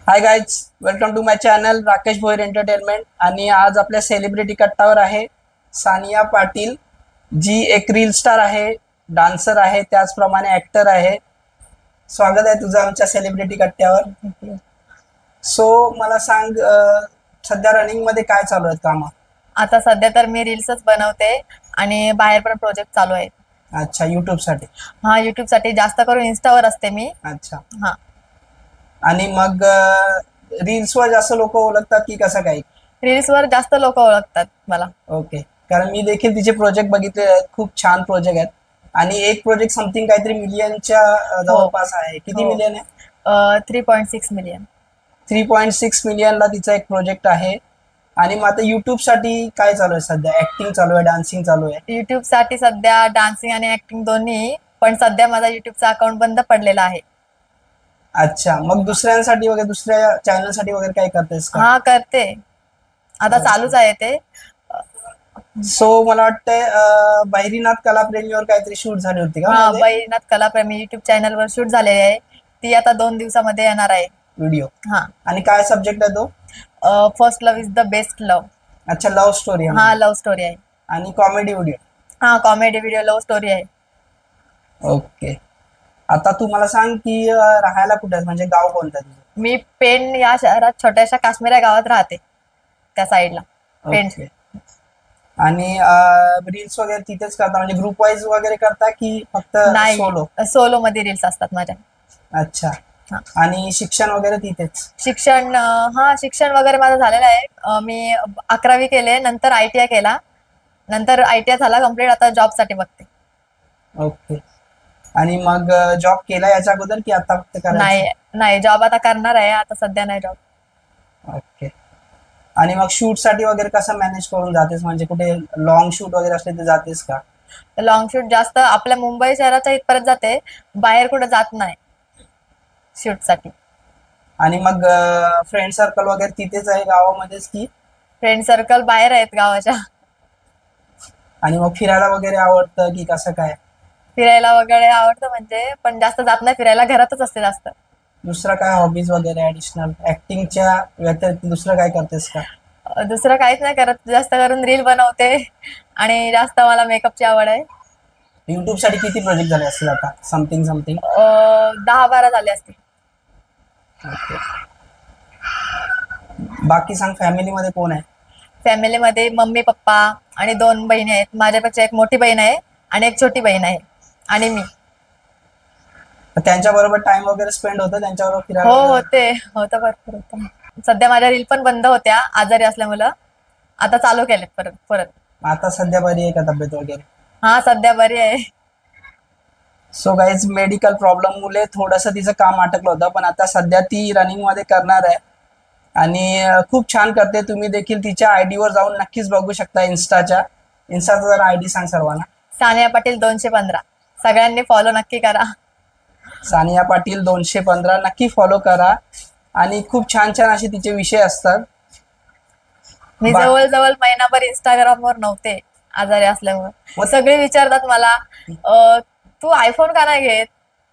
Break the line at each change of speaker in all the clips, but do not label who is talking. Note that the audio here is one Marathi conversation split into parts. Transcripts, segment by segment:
High guys, welcome to my channel Rakesh Bhoyar entertainment. आणि आज आपल्या सेलिब्रिटी कट्टावर आहे सानिया पाटील, जी एक रील स्टार आहे, डान्सर आहे, त्याचप्रमाणे ऍक्टर आहे. स्वागत आहे तुझं आमच्या सेलिब्रिटी कट्ट्यावर. सो मला सांग, सध्या रनिंग मध्ये काय चालू आहेत काम?
आता सध्या तर मी रील्सच बनवते आणि बाहेर पण प्रोजेक्ट चालू आहेत.
अच्छा, युट्यूब साठी?
हा, युट्यूब साठी जास्त करून इन्स्टावर असते मी.
अच्छा.
हा,
आणि मग रील्स वर जास्त लोक ओळखतात की कसं काही?
रील्सवर जास्त लोक ओळखतात मला.
ओके. कारण मी देखील तिचे प्रोजेक्ट बघितले आहेत, खूप छान प्रोजेक्ट आहेत. आणि एक प्रोजेक्ट समथिंग काहीतरी मिलियनच्या जवळपास आहे. किती
हो.
मिलियन आहे?
3.6 मिलियन.
3.6 मिलियनला तिचा एक प्रोजेक्ट आहे. आणि मग आता युट्यूब साठी काय चालू आहे सध्या? ऍक्टिंग चालू आहे, डान्सिंग चालू आहे?
युट्यूब साठी सध्या डान्सिंग आणि ऍक्टिंग दोन्ही, पण सध्या माझा युट्यूबचा अकाउंट बंद पडलेला आहे.
अच्छा, मग दुसऱ्यांसाठी वगैरे, दुसऱ्या चॅनल साठी वगैरे काय करतेस का?
हा, करते. आता चालूच आहे ते.
सो मला वाटतंय बहिरीनाथ कलाप्रेमीवर काहीतरी शूट झाली होती का
हा, बैनाथ कलाप्रेमी युट्यूब चॅनलवर शूट झालेली आहे. ती आता 2 दिवसामध्ये येणार आहे
व्हिडिओ?
हा.
आणि काय सब्जेक्ट आहे तो?
First love is the best love.
अच्छा, लव्ह स्टोरी?
हा, लव्ह स्टोरी आहे.
आणि कॉमेडी व्हिडिओ?
हा, कॉमेडी व्हिडिओ, लव्ह स्टोरी आहे.
ओके. आता तू मला सांग की राहायला कुठे आहेस, म्हणजे गाव कोणतं आहे तुझं?
मी पेण या शहरात छोट्याशा काश्मीर या गावात राहते, त्या साईडला. पेण.
ओके. आणि रील्स वगैरे तिथेच करता, म्हणजे ग्रुप वाईज वगैरे करता की फक्त
नाही,
सोलो?
सोलो मध्ये रील्स असतात माझ्या.
अच्छा.
हा.
आणि शिक्षण वगैरे तिथेच?
शिक्षण, हा, शिक्षण वगैरे माझं झालेलं आहे. मी 11वी केले, नंतर ITI केला, नंतर ITI झाला कम्प्लीट. आता जॉब साठी बघते.
ओके. आणि मग जॉब केला याच्या अगोदर की आता फक्त करायचं?
नाही नाही, जॉब आता करणार आहे, आता सध्या नाही जॉब.
ओके. आणि मग शूट साठी वगैरे कसं मॅनेज करून जातेस, म्हणजे कुठे लॉंग शूट वगैरे असले तर जातेस का?
लॉंग शूट जास्त आपल्या मुंबई शहराच्या इथपर्यंत जाते, बाहेर कुठे जात नाही शूट साठी.
आणि मग फ्रेंड सर्कल वगैरे तिथेच आहे गावामध्येच की?
फ्रेंड सर्कल बाहेर आहेत गावाच्या.
आणि मग फिरायला वगैरे आवडतं की कसं काय?
फिरायला वगैरे आवडतं म्हणजे, पण जास्त जात नाही फिरायला, घरातच असते जास्त.
दुसरं काय हॉबीज वगैरे ऍडिशनल ऍक्टिंगच्या व्यतिरिक्त दुसरं काय करतेस का?
दुसरं काहीच नाही करत, जास्त करून रील बनवते आणि जास्त मला मेकअपची आवड आहे.
युट्यूब साठी किती प्रोजेक्ट झाले असतील आता? समथिंग
10-12 झाले असतील.
ओके. बाकी सांग, फॅमिलीमध्ये कोण आहे?
फॅमिलीमध्ये मम्मी पप्पा आणि 2 बहिणी आहेत. माझ्यापेक्षा एक मोठी बहीण आहे आणि एक छोटी बहीण आहे, आणि मी.
त्यांच्या बरोबर टाइम वगैरे स्पेंड होतं, त्यांच्याबरोबर
हो,
फिरायला वगैरे?
होतं भरपूर होतं. सध्या माझ्या रील पण बंद होत्या आजारी असल्यामुळं, आता चालू केलेत परत परत.
आता सध्या बरी आहे का तब्येत वगैरे?
हा, सध्या बरी आहे.
सो गाईज, मेडिकल प्रॉब्लेम मुळे थोडंसं तिचं काम अटकलं होतं, पण आता सध्या ती रनिंग मध्ये करणार आहे. आणि खूप छान करते. तुम्ही देखील तिच्या आयडी वर जाऊन नक्कीच बघू शकता. इन्स्टाचा जरा आयडी सांग सर्वांना.
सानिया पाटील 215. सगळ्यांनी फॉलो नक्की करा.
सानिया पाटील 215 नक्की फॉलो करा. आणि खूप छान छान असे तिचे विषय असतात.
मी जवळजवळ महिनाभर इंस्टाग्रामवर नव्हते आजारी असल्यामुळे. सगळे विचारतात मला, तू आयफोन का नाही घेत,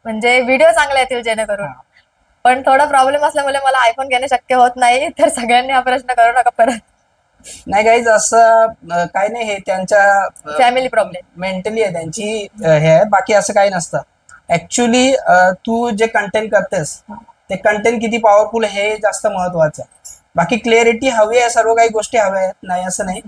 म्हणजे व्हिडिओ चांगले येतील जेणेकरून. पण थोडा प्रॉब्लेम असल्यामुळे मला आयफोन घेणे शक्य होत नाही, तर सगळ्यांनी हा प्रश्न करू नका परत.
नाही गाईज, असं काही नाही, हे त्यांच्या
फॅमिली प्रॉब्लेम,
मेंटली आहे त्यांची, हे आहे, बाकी असं काही नसतं. ऍक्च्युली तू जे कंटेंट करतेस ते कंटेंट किती पॉवरफुल हे जास्त महत्वाचं आहे. बाकी क्लिअरिटी हवी आहे, सर्व काही गोष्टी हव्या आहेत, नाही असं नाही.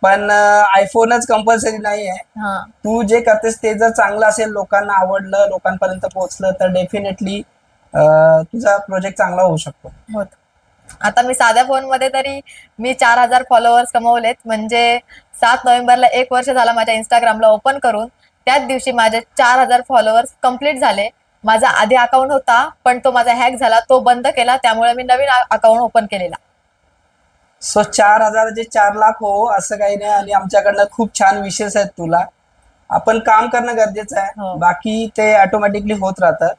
पण आयफोनच कंपल्सरी नाही आहे. तू जे करतेस ते जर चांगलं असेल, लोकांना आवडलं, लोकांपर्यंत पोहोचलं, तर डेफिनेटली तुझा प्रोजेक्ट चांगला होऊ शकतो.
आता मी साध्या फोन मध्ये तरी मी 4,000 फॉलोअर्स कमवलेत. म्हणजे 7 नोव्हेंबरला 1 वर्ष झाला माझ्या इंस्टाग्रामला ओपन करून. त्याच दिवशी माझे 4,000 फॉलोअर्स कम्प्लीट झाले. माझा आधी अकाउंट होता, पण तो माझा हॅक झाला, तो बंद केला, त्यामुळे मी नवीन अकाउंट ओपन केलेला.
सो 4,000 जे 4 लाख हो असं काही नाही. आणि आमच्याकडनं खूप छान विशेष आहेत तुला. आपण काम करणं गरजेचं आहे, बाकी ते ऑटोमॅटिकली होत राहतं.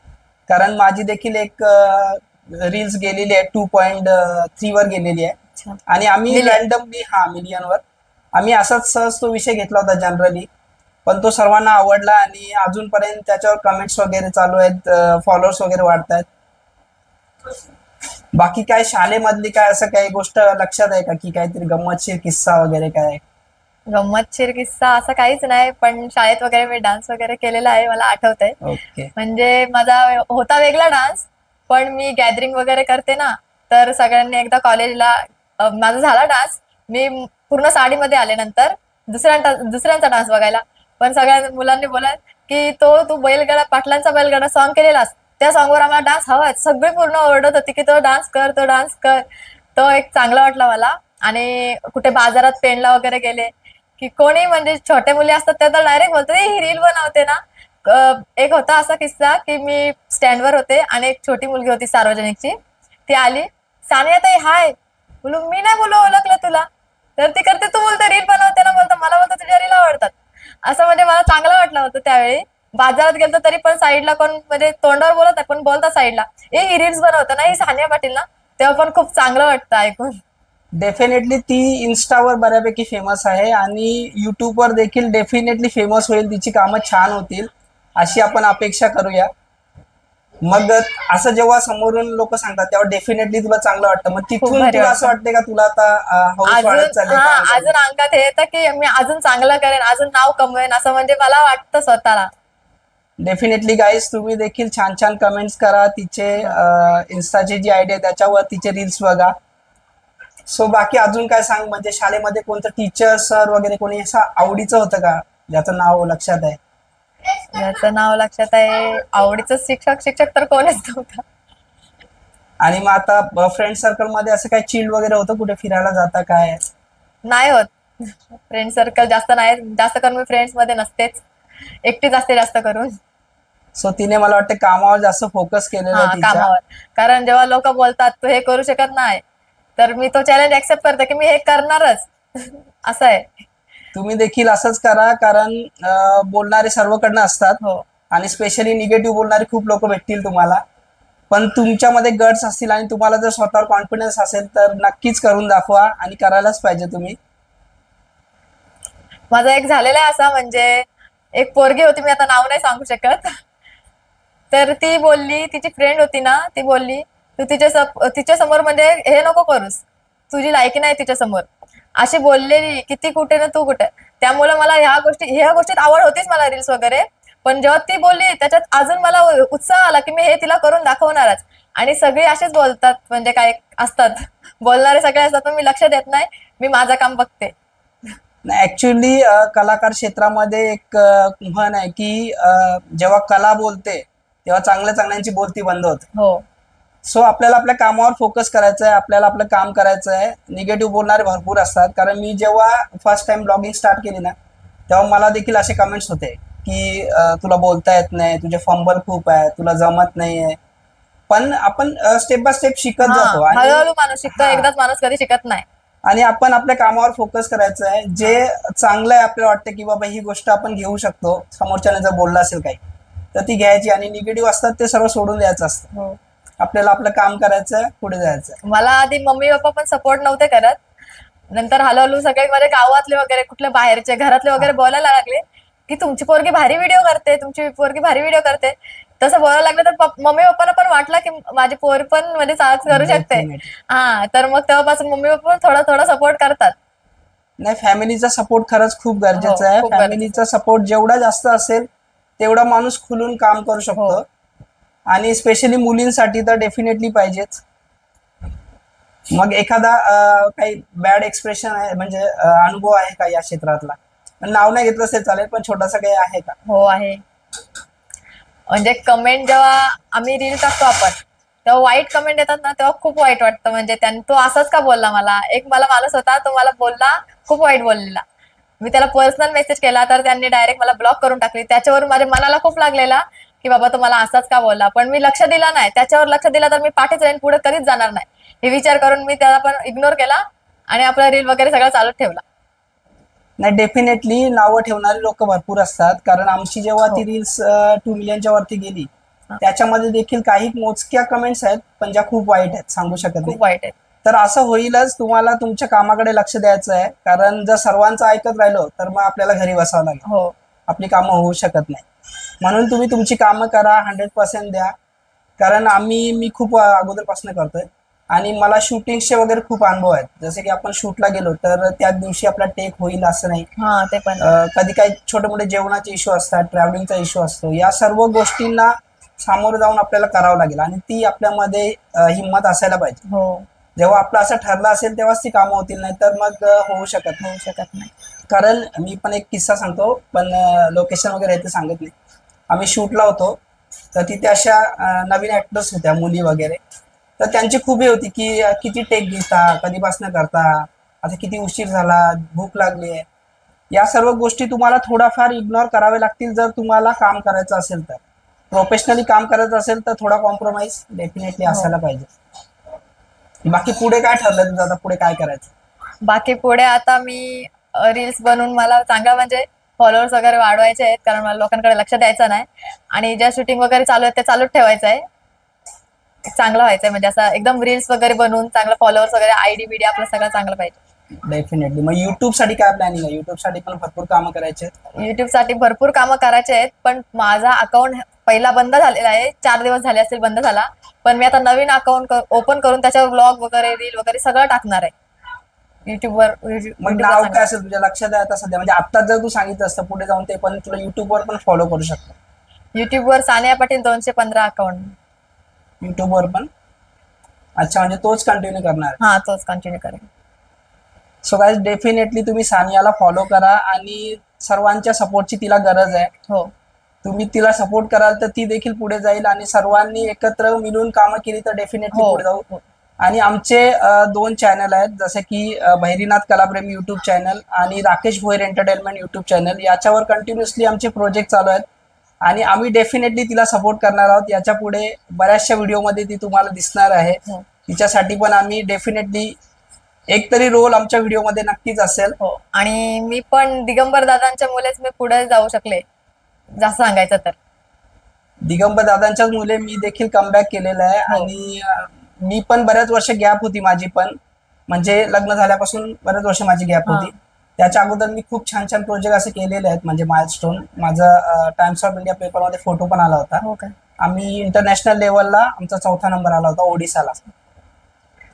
कारण माझी देखील एक रील्स गेलेली आहे, 2.3 वर गेलेली आहे. आणि आम्ही रॅन्डमली, मिलियनवर आम्ही असाच सहज तो विषय घेतला होता जनरली, पण तो सर्वांना आवडला. आणि अजूनपर्यंत त्याच्यावर कमेंट्स वगैरे चालू आहेत, फॉलोअर्स वगैरे वाढत आहेत. बाकी काय शाळेमधली काय असं काही गोष्ट लक्षात आहे का, की काहीतरी गंमतशीर किस्सा वगैरे काय?
गंमतशीर किस्सा असं काहीच नाही, पण शाळेत वगैरे मी डान्स वगैरे केलेला आहे, मला आठवतंय.
ओके.
म्हणजे माझा होता वेगळा डान्स, पण मी गॅदरिंग वगैरे करते ना, तर सगळ्यांनी एकदा कॉलेजला माझा झाला डान्स. मी पूर्ण साडीमध्ये आले नंतर दुसऱ्यांचा डान्स बघायला, पण सगळ्या मुलांनी बोला की तू बैलगाडा पाटलांचा बैलगाडा सॉन्ग केलेलास, त्या सॉन्गवर आम्हाला डान्स हवाय. सगळी पूर्ण ओरडत होती की तो डान्स कर, तो डान्स कर. तो एक चांगला वाटला मला. आणि कुठे बाजारात पेणला वगैरे गेले की कोणी म्हणजे छोटे मुली असतात त्या तर डायरेक्ट बोलतात ही रील बनवते ना. एक होता असा किस्सा की मी स्टँडवर होते आणि एक छोटी मुलगी होती सार्वजनिकची, ती आली, सानिया ताई हाय. बोलू मी नाही बोलू ओळखलं तुला, तर ती करते तू बोलते रील बनवते ना, बोलतो मला बोलतो तुझ्या रील आवडतात. असं म्हणजे मला चांगलं वाटलं होतं त्यावेळी. बाजारात गेलो तरी पण साईडला कोण म्हणजे तोंडावर बोलत नाही पण बोलतात साईडला ही रील्स बनवतं ना, ही सानिया पाटील ना, तेव्हा पण खूप चांगलं वाटतं ऐकून.
डेफिनेटली ती इन्स्टावर बऱ्यापैकी फेमस आहे आणि युट्यूबवर देखील डेफिनेटली फेमस होईल, तिची कामं छान होतील अशी आपण अपेक्षा करूया. मग असं जेव्हा समोरून लोक सांगतात तेव्हा डेफिनेटली तुला चांगलं वाटतं. मग तिथून
भारी
तुला असं वाटतंय का तुला आता हौस वाढत चालली
अजून
काम
अजून
करायची?
अंगात हे येतं की मी अजून चांगलं करेन, अजून नाव कमवेन, असं म्हणजे मला वाटतं स्वतःला.
डेफिनेटली गाईज तुम्ही देखील छान छान कमेंट्स करा, तिचे इन्स्टाची जी आयडी आहे त्याच्यावर तिचे रील्स बघा. सो बाकी अजून काय सांग, म्हणजे शाळेमध्ये कोणतं टीचर सर वगैरे कोणी असं आवडीचं होतं का ज्याचं नाव लक्षात आहे?
याचं नाव लक्षात आहे, आवडीचं शिक्षक तर कोणीच नव्हतं.
आणि मग आता फ्रेंड सर्कल मध्ये असं काय चिल वगैरे होतं, कुठे फिरायला जाता काय?
नाही होत. फ्रेंड सर्कल जास्त नाही, जास्त करून मी फ्रेंड्स मध्ये नसतेच, एकटीच असते जास्त करून.
सो तिने मला वाटतं कामावर जास्त फोकस केलेला आहे तिच्या.
कामावर. कारण जेव्हा लोक बोलतात तू हे करू शकत नाही, तर मी तो चॅलेंज ऍक्सेप्ट करते की मी हे करणारच. असं आहे.
तुम्ही देखील असंच करा, कारण बोलणारे सर्वकडनं असतात
हो
आणि स्पेशली निगेटिव्ह बोलणारे खूप लोक भेटतील तुम्हाला. पण तुमच्यामध्ये गट्स असतील आणि तुम्हाला जर स्वतःवर कॉन्फिडन्स असेल तर नक्कीच करून दाखवा आणि करायलाच पाहिजे तुम्ही.
माझा एक झालेला आहे असा, म्हणजे एक पोरगी होती, मी आता नाव नाही सांगू शकत, तर ती बोलली, तिची फ्रेंड होती ना, ती बोलली तू तिच्या समोर म्हणजे हे नको करूस, तुझी लायकी नाही तिच्या समोर, अशी बोललेली. किती कुठे ना तू कुठे. त्यामुळे मला ह्या गोष्टीत आवड होतीच मला रील्स वगैरे, पण जेव्हा ती बोलली त्याच्यात अजून मला उत्साह आला की मी हे तिला करून दाखवणारच. आणि सगळे असेच बोलतात, म्हणजे काय असतात बोलणारे सगळे असतात, पण मी लक्ष देत नाही, मी माझं काम बघते.
ऍक्च्युली कलाकार क्षेत्रामध्ये एक म्हण आहे की जेव्हा कला बोलते तेव्हा चांगल्या चांगल्यांची बोलती बंद होते.
हो
सो आपल्याला आपल्या कामावर फोकस करायचं आहे, आपल्याला आपलं काम करायचं आहे. निगेटिव्ह बोलणारे भरपूर असतात, कारण मी जेव्हा फर्स्ट टाइम ब्लॉगिंग स्टार्ट केली ना तेव्हा मला देखील असे कमेंट्स होते की तुला बोलता येत नाही, तुझे फंबल खूप आहे, तुला जमत नाहीये. पण आपण स्टेप बाय स्टेप शिकत जातो
हळूहळू माणूस शिकतो, एकदाच माणूस कधी शिकत नाही.
आणि आपण आपल्या कामावर फोकस करायचं आहे. जे चांगलं आहे आपल्याला वाटतं की बाबा ही गोष्ट आपण घेऊ शकतो, समोरच्याने जर बोललं असेल काही तर ती घ्यायची, आणि निगेटिव्ह असतात ते सर्व सोडून द्यायचं असतं. आपल्याला आपलं काम करायचं, पुढे जायचं.
मला आधी मम्मी पप्पा पण सपोर्ट नव्हते करत, नंतर हळूहळू सगळे माझे गावातले वगैरे कुठले बाहेरचे घरातले वगैरे बोलायला लागले की तुमची पोरगी भारी व्हिडिओ करते, तुमची पोरगी भारी व्हिडिओ करते. तसं बोलायला लागलं तर मम्मी पप्पांना पण वाटलं की माझी पोर पण म्हणजे चांगलं करू शकते. तर मग तेव्हापासून मम्मी पप्पा पण थोडा थोडा सपोर्ट करतात.
नाही, फॅमिलीचा सपोर्ट खरंच खूप गरजेचा आहे. फॅमिलीचा सपोर्ट जेवढा जास्त असेल तेवढा माणूस खुलून काम करू शकतो, आणि स्पेशली मुलींसाठी तर डेफिनेटली पाहिजेच. मग एखादा काही बॅड एक्सप्रेशन आहे म्हणजे अनुभव आहे का या क्षेत्रातला? नाव नाही घेतलं असेल चालेल, पण छोटासा काही आहे का?
हो आहे. म्हणजे कमेंट जेव्हा आम्ही रील टाकतो आपण तेव्हा वाईट कमेंट येतात ना, तेव्हा खूप वाईट वाटतं. म्हणजे त्याने तो असंच का बोलला मला. एक मला माणूस होता, तो मला बोलला, खूप वाईट बोललेला. मी त्याला पर्सनल मेसेज केला तर त्यांनी डायरेक्ट मला ब्लॉक करून टाकली. त्याच्यावर माझ्या मनाला खूप लागलेला की बाबा तो मला असाच का बोलला, पण मी लक्ष दिला नाही. त्याच्यावर लक्ष दिला तर मी पाठीच राहीन, पुढे कधीच जाणार नाही, हे विचार करून मी त्याला पण इग्नोर केला आणि आपला रील वगैरे सगळं चालू ठेवला.
नाही, डेफिनेटली नावं ठेवणारे लोक भरपूर असतात, कारण आमची जेव्हा ती रील्स 2 मिलियनच्या वरती गेली त्याच्यामध्ये देखील काही मोजक्या कमेंट्स आहेत, पण ज्या खूप वाईट आहेत, सांगू शकत नाही.
खूप वाईट आहे.
तर असं होईलच, तुम्हाला तुमच्या कामाकडे लक्ष द्यायचं आहे, कारण जर सर्वांचं ऐकत राहिलो तर मग आपल्याला घरी बसावं लागेल, आपली कामं होऊ शकत नाही. म्हणून तुम्ही तुमची कामं करा, 100% द्या. कारण मी खूप अगोदरपासून करतोय, आणि मला शूटिंगचे वगैरे खूप अनुभव आहेत. जसे की आपण शूटला गेलो तर त्याच दिवशी आपला टेक होईल असं नाही.
हा ते पण
कधी काही छोटे मोठे जेवणाचे इश्यू असतात, ट्रॅव्हलिंगचा इश्यू असतो. या सर्व गोष्टींना सामोरं जाऊन आपल्याला करावं लागेल आणि ती आपल्यामध्ये हिंमत असायला पाहिजे.
हो
जेव्हा आपलं असं ठरलं असेल तेव्हाच ती कामं होतील, नाही तर मग होऊ शकत
नाही.
कारण मी पण एक किस्सा सांगतो, पण लोकेशन वगैरे ते सांगत नाही. आम्ही शूटला होतो तर तिथे अशा नवीन ऍक्टर्स होत्या, मुली वगैरे. तर त्यांची खूप हे होती की किती टेक घेता, कधीपासून करता, आता किती उशीर झाला, भूक लागली आहे. या सर्व गोष्टी तुम्हाला थोडाफार इग्नोर करावे लागतील जर तुम्हाला काम करायचं असेल तर. प्रोफेशनली काम करायचं असेल तर थोडा कॉम्प्रोमाइज डेफिनेटली असायला पाहिजे. बाकी पुढे काय ठरलं तुझं, आता पुढे काय करायचं?
बाकी पुढे आता मी रील्स बनवून मला चांगला म्हणजे फॉलोअर्स वगैरे वाढवायचे आहेत, कारण मला लोकांकडे लक्ष द्यायचं नाही आणि ज्या शूटिंग वगैरे चालू आहेत ते चालूच ठेवायचं आहे. चांगलं व्हायचंय म्हणजे असं एकदम रील्स वगैरे बनवून चांगलं फॉलोअर्स वगैरे आयडी बीडी आपलं सगळं चांगलं पाहिजे.
डेफिनेटली. मग युट्यूब साठी काय प्लॅनिंग आहे? युट्यूब साठी पण भरपूर कामं करायचे आहेत.
युट्यूब साठी भरपूर कामं करायचे आहेत, पण माझा अकाउंट पहिला बंद झालेला आहे. 4 दिवस झाले असतील बंद झाला, पण मी आता नवीन अकाउंट ओपन करून त्याच्यावर ब्लॉग वगैरे रील वगैरे सगळं टाकणार आहे युट्यूबवर.
मग नाव काय असेल तुझ्या लक्षात आहे आता सध्या? म्हणजे आता जर तू सांगितलं असतं पुढे जाऊन ते पण तुला युट्यूबवर पण फॉलो करू शकतो.
युट्यूबवर सानिया पाटील 215 अकाउंट.
युट्यूबवर पण? अच्छा, म्हणजे तोच कंटिन्यू करणार?
हा तोच कंटिन्यू करेन.
सो गाइस, डेफिनेटली तुम्ही सानियाला फॉलो करा आणि सर्वांच्या सपोर्टची तिला गरज आहे.
हो,
तुम्ही तिला सपोर्ट कराल तर ती देखील पुढे जाईल आणि सर्वांनी एकत्र मिळून कामं केली तर डेफिनेटली पुढे जाऊ. आणि आमचे 2 चॅनल आहेत, जसे की भैरीनाथ कलाप्रेमी युट्यूब चॅनल आणि Rakesh Bhoyar entertainment YouTube channel. याच्यावर कंटिन्युअसली आमचे प्रोजेक्ट चालू आहेत आणि आम्ही डेफिनेटली तिला सपोर्ट करणार आहोत. याच्या पुढे बऱ्याचशा व्हिडिओमध्ये ती तुम्हाला दिसणार आहे. तिच्यासाठी पण आम्ही डेफिनेटली एक तरी रोल आमच्या व्हिडिओमध्ये नक्कीच असेल.
हो, आणि मी पण दिगंबर दादांच्या मुलेच मी पुढे जाऊ शकले, जास्त सांगायचं तर.
दिगंबर दादांच्याच मुले मी देखील कमबॅक केलेलं आहे. आणि मी पण बऱ्याच वर्ष गॅप होती माझी पण, म्हणजे लग्न झाल्यापासून बऱ्याच वर्ष माझी गॅप होती. त्याच्या अगोदर मी खूप छान छान प्रोजेक्ट असे केलेले आहेत, म्हणजे माइलस्टोन. माझा टाइम्स ऑफ इंडिया पेपरमध्ये फोटो पण आला होता. आम्ही इंटरनॅशनल लेवलला आमचा 4था नंबर आला होता ओडिसाला.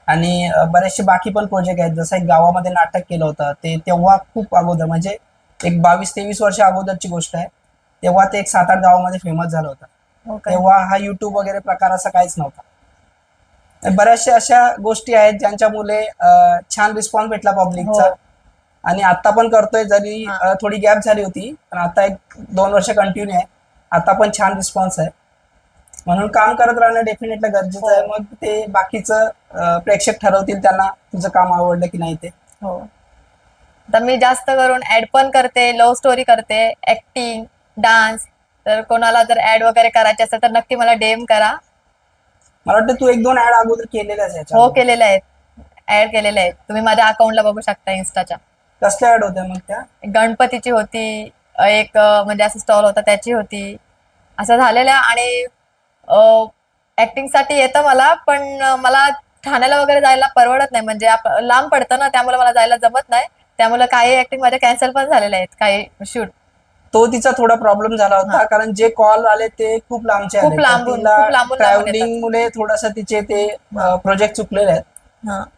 आणि बरेचसे बाकी पण प्रोजेक्ट आहेत, जसं एक गावामध्ये नाटक केलं होतं ते तेव्हा खूप अगोदर, म्हणजे एक 22-23 वर्ष अगोदरची गोष्ट आहे. तेव्हा ते एक 7-8 गावामध्ये फेमस झालं होतं. तेव्हा हा युट्यूब वगैरे प्रकार असा काहीच नव्हता. बऱ्याचशा अशा गोष्टी आहेत ज्यांच्यामुळे छान रिस्पॉन्स भेटला पब्लिकचा. आणि आता पण करतोय, जरी थोडी गॅप झाली होती, पण आता 1-2 वर्ष कंटिन्यू आहे. आता पण छान रिस्पॉन्स आहे, म्हणून काम करत राहणं डेफिनेटली गरजेचं आहे. मग ते बाकीचं प्रेक्षक ठरवतील त्यांना तुझं काम आवडलं की नाही ते.
हो, तर मी जास्त करून ऍड पण करते, लव्ह स्टोरी करते, ऍक्टिंग, डान्स. तर कोणाला जर ऍड वगैरे करायचे असेल तर नक्की मला डीएम करा.
मला वाटतं तू 1-2 ऍड अगोदर केलेल्या आहेत.
हो, केलेल्या आहेत, ऍड केलेल्या आहेत. तुम्ही माझ्या अकाउंटला बघू शकता इंस्टाच्या.
कसल्या ऍड होत्या मग त्या?
गणपतीची होती एक, म्हणजे असं स्टॉल होता त्याची होती, असं झालेल्या. आणि ऍक्टिंग साठी येतं मला, पण मला ठाण्याला वगैरे जायला परवडत नाही, म्हणजे लांब पडतं ना, त्यामुळे मला जायला जमत नाही. त्यामुळे काही ऍक्टिंग माझ्या कॅन्सल पण झालेल्या आहेत, काही शूट.
तो तिचा थोडा प्रॉब्लेम झाला होता, कारण जे कॉल आले ते खूप लांबचे आले.
खूप लांबून
ट्रॅव्हलिंग मुळे थोडासा तिचे ते प्रोजेक्ट चुकलेले आहेत.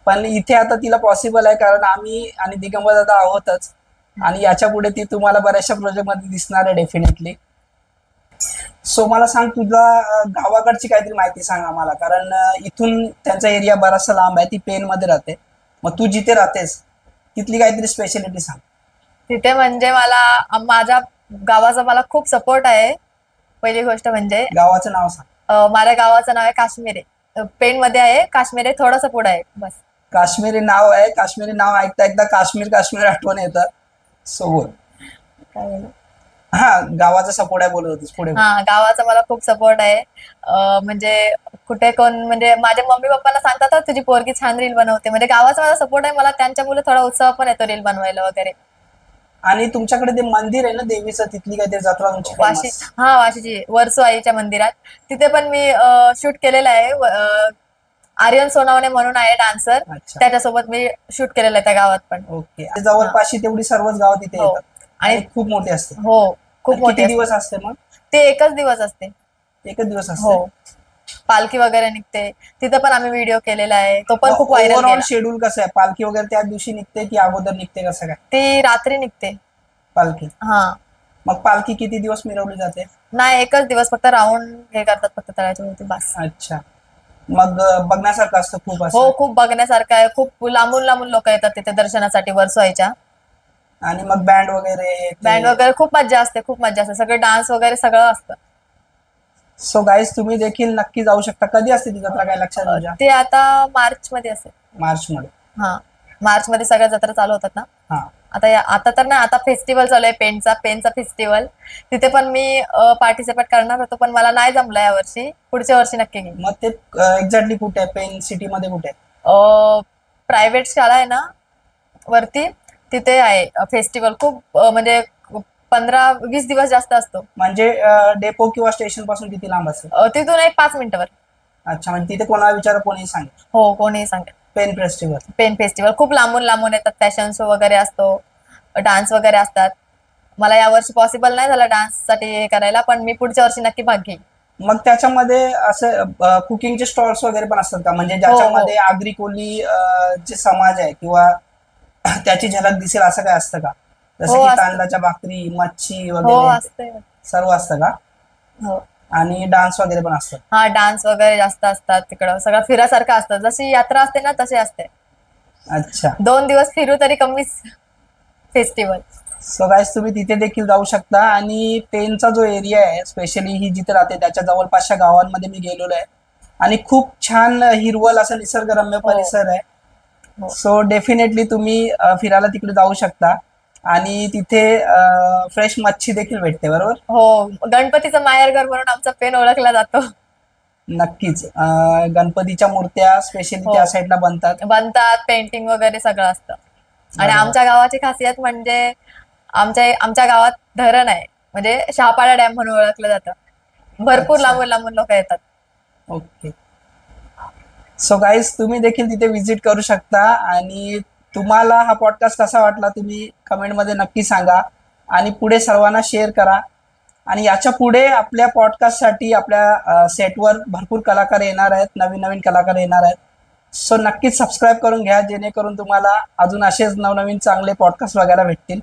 पण इथे आता तिला पॉसिबल आहे, कारण आम्ही आणि दिगंबर दादा आहोतच. आणि याच्या पुढे ती तुम्हाला बऱ्याचशा प्रोजेक्ट मध्ये दिसणार आहे डेफिनेटली. सो मला सांग, तुझा गावाकडची काहीतरी माहिती सांग आम्हाला, कारण इथून त्यांचा एरिया बराचसा लांब आहे. ती पेन मध्ये राहते, मग तू जिथे राहतेस तिथली काहीतरी स्पेशालिटी सांग.
तिथे म्हणजे मला माझ्या गावाचा मला खूप सपोर्ट आहे. पहिली गोष्ट म्हणजे
गावाचं नाव सांग.
माझ्या गावाचं नाव आहे काश्मीर. पेन मध्ये आहे, काश्मीर थोडंसं पुढे आहे बस.
काश्मीरी नाव आहे, काश्मीरी नाव ऐकता ऐकता काश्मीर काश्मीर आठवण येतं. सो बोल. हा, गावाचा सपोर्ट आहे बोलत होतीस, पुढे.
हा, गावाचा मला खूप सपोर्ट आहे. म्हणजे कुठे कोण, म्हणजे माझ्या मम्मी पप्पांना सांगतात तुझी पोरगी छान रील बनवते, म्हणजे गावाचा माझा सपोर्ट आहे. मला त्यांच्यामुळे थोडा उत्साह पण येतो रील बनवायला वगैरे.
आणि तुमच्याकडे ते मंदिर आहे ना देवीचं, तिथली काहीतरी जत्रा तुमची
वाशी. हा, वाशीची वर्सो आईच्या मंदिरात, तिथे पण मी शूट केलेलं आहे. आर्यन सोनावणे म्हणून आहे डान्सर, त्याच्यासोबत मी शूट केलेलं आहे त्या गावात पण.
ओके. जवळपासची तेवढी सर्वच गाव तिथे येतात आणि खूप मोठे असते.
हो, खूप मोठे
दिवस असते मग?
ते एकच दिवस असते.
एकच दिवस असते.
पालखी वगैरे निघते, तिथं पण आम्ही व्हिडिओ केलेला आहे, तो पण खूप व्हायरल
ओव्हरऑल
गेला.
शेड्यूल कसं आहे? पालखी वगैरे त्या दिवशी निघते की अगोदर निघते, कसं काय
ती रात्री निघते.
पालखी?
हा.
मग पालखी किती दिवस मिरवली जाते?
नाही, एकच दिवस फक्त राऊंड हे करतात फक्त तळ्याच्या वरती बस.
अच्छा. मग बघण्यासारखं असतं खूप
हो,
असं?
खूप बघण्यासारखं आहे. खूप लांबून लांबून लोक येतात तिथे दर्शनासाठी वर्सोईच्या.
आणि मग बँड वगैरे
बँड वगैरे खूप मज्जा असते, खूप मज्जा असते. सगळे डान्स वगैरे सगळं असतं.
सो गाईज, तुम्ही देखील नक्की जाऊ शकता. कधी असते ती जत्रा, काय लक्षात तुझ्या?
ते आता मार्च मध्ये असेल.
मार्च मध्ये?
हा, मार्च मध्ये सगळ्या जत्रा चालू होतात ना.
हा.
आता तर नाही, आता फेस्टिवल चालू आहे पेनचा फेस्टिवल. तिथे पण मी पार्टिसिपेट करणार होतो, पण मला नाही जमलं यावर्षी. पुढच्या वर्षी नक्की घेईन.
मग ते एक्झॅक्टली कुठे आहे? पेन सिटी मध्ये कुठे आहे?
प्रायव्हेट शाळा आहे ना वरती, तिथे आहे फेस्टिवल. खूप म्हणजे 15-20 दिवस जास्त असतो.
म्हणजे डेपो किंवा स्टेशन पासून किती लांब असेल?
तिथून एक 5 मिनिटावर.
अच्छा, म्हणजे तिथे कोणाला विचार कोणी सांगेल?
हो, कोणीही सांगेल.
Pen festival.
पेन फेस्टिवल खूप लांबून लांबून येतात. फॅशन शो वगैरे असतो, डान्स वगैरे असतात. मला यावर्षी पॉसिबल नाही झालं डान्स साठी हे करायला, पण मी पुढच्या वर्षी नक्की भाग घेईन.
मग त्याच्यामध्ये असं कुकिंगचे स्टॉल्स वगैरे पण असतात का? म्हणजे ज्याच्यामध्ये आगरी कोली जे समाज आहे किंवा त्याची झलक दिसेल असं काय असतं का? जसं की तांदळाच्या भाकरी, मच्छी
हो,
वगैरे
असते.
सर्व असतं का?
हो.
आणि डान्स वगैरे पण असतात?
हा, डान्स वगैरे जास्त असतात तिकडं. सगळं फिरासारखं असतं. जशी यात्रा असते ना तशी असते.
अच्छा.
2 दिवस फिरू तरी कमीच फेस्टिवल.
सो गाईस, तुम्ही तिथे देखील जाऊ शकता. आणि पेनचा जो एरिया आहे, स्पेशली ही जिथे राहते त्याच्या जवळपासच्या गावांमध्ये मी गेलेलो आहे आणि खूप छान हिरवळ असं निसर्गरम्य परिसर आहे. सो डेफिनेटली तुम्ही फिरायला तिकडे जाऊ शकता. आणि तिथे फ्रेश मच्छी देखील भेटते, बरोबर?
हो, गणपतीचं माहेरघर म्हणून आमचा पेन ओळखला जातो.
नक्कीच. गणपतीच्या मूर्त्या स्पेशली त्या साईडला
बनतात, पेंटिंग वगैरे सगळं असतं. आणि आमच्या गावाची खासियत म्हणजे आमच्या गावात धरण आहे, म्हणजे शहापाडा डॅम म्हणून ओळखलं जातं. भरपूर लांबून लांबून लोक येतात.
ओके. सो गाईज, तुम्ही देखील तिथे व्हिजिट करू शकता. आणि तुम्हाला हा पॉडकास्ट कसा वाटला तुम्ही कमेंटमध्ये नक्की सांगा आणि पुढे सर्वांना शेअर करा. आणि याच्या पुढे आपल्या पॉडकास्टसाठी आपल्या सेटवर भरपूर कलाकार येणार आहेत, नवीन नवीन कलाकार येणार आहेत. सो नक्कीच सबस्क्राईब करून घ्या, जेणेकरून तुम्हाला अजून असेच नवनवीन चांगले पॉडकास्ट बघायला भेटतील.